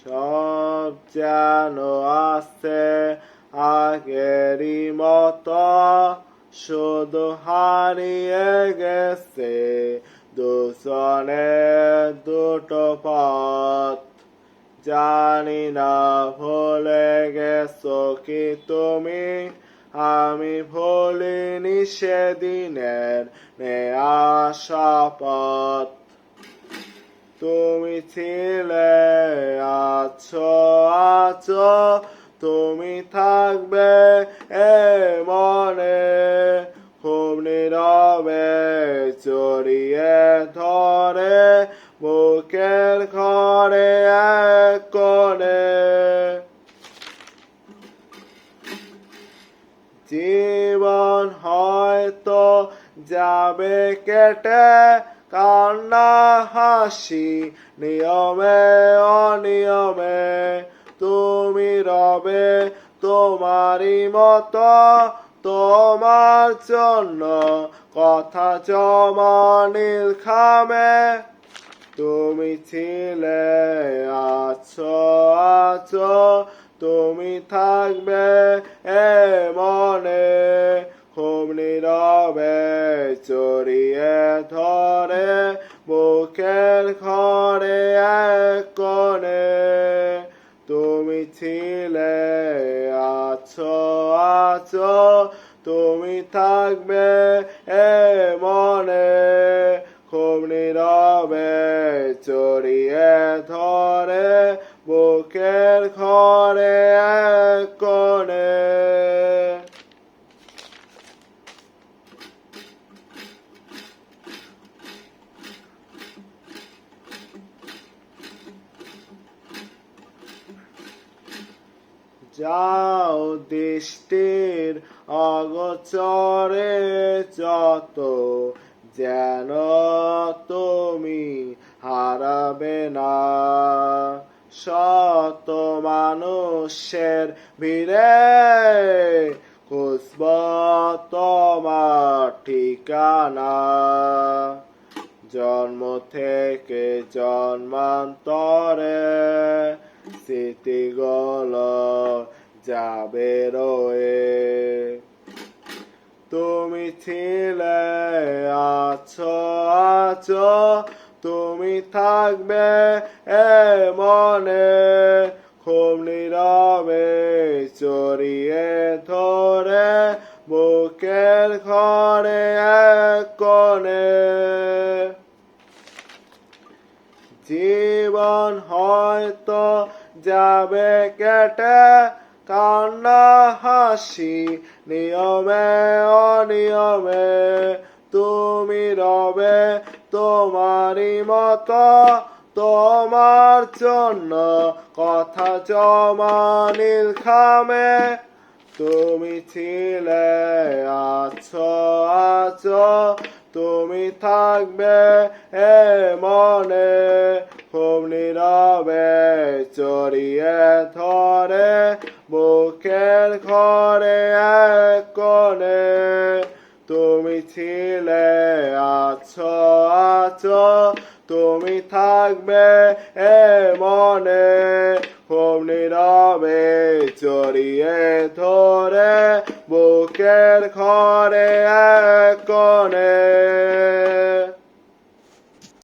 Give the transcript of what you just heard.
সব যেন আছে আগেরই মতো, শুধু হারিয়ে গেছে দুজনে দুটো পথ। জানি না ভুলে গেছো কি তুমি, আমি ভুলিনি সেদিনের নেয়া শপথ। তুমি ছিলে, আছো, তুমি থাকবে এ মনে, খুব নীরবে জড়িয়ে ধরে বুকের ঘরে এক কোণে। জীবন হয়তো যাবে কেটে, কান্না হাসি নিয়মে অনিয়মে, তুমি রবে তোমারই মতো, তোমার জন্য কথা জমা নীল খামে। তুমি ছিলে, আছো, তুমি থাকবে এ মনে, খুব নীরবে জড়িয়ে ধরে বুকের ঘরে এক কোণে। তুমি ছিলে, আছো, তুমি থাকবে এ মনে, খুব নীরবে জড়িয়ে ধরে বুকের ঘরে এক কোণে। যাও দৃষ্টির অগোচরে যত, যেন তুমি হারাবে না শত মানুষের ভিড়ে, খুঁজব তোমার ঠিকানা। জন্ম থেকে জন্মান্তরে স্মৃতিগুলো যাবে রয়ে। তুমি ছিলে, আছো, তুমি থাকবে এ মনে, খুব নীরবে জড়িয়ে ধরে বুকের ঘরে এক কোণে। জীবন হয়তো যাবে কেটে, কান্না হাসি নিয়মে অনিয়মে, তুমি রবে তোমারই মতো, তোমার জন্য কথা জমা নীল খামে। তুমি ছিলে, আছো, তুমি থাকবে এ মনে, খুব নীরবে জড়িয়ে ধরে বুকের ঘরে এক কোণে। তুমি ছিলে, আছো, তুমি থাকবে এ মনে, খুব নীরবে জড়িয়ে ধরে বুকের ঘরে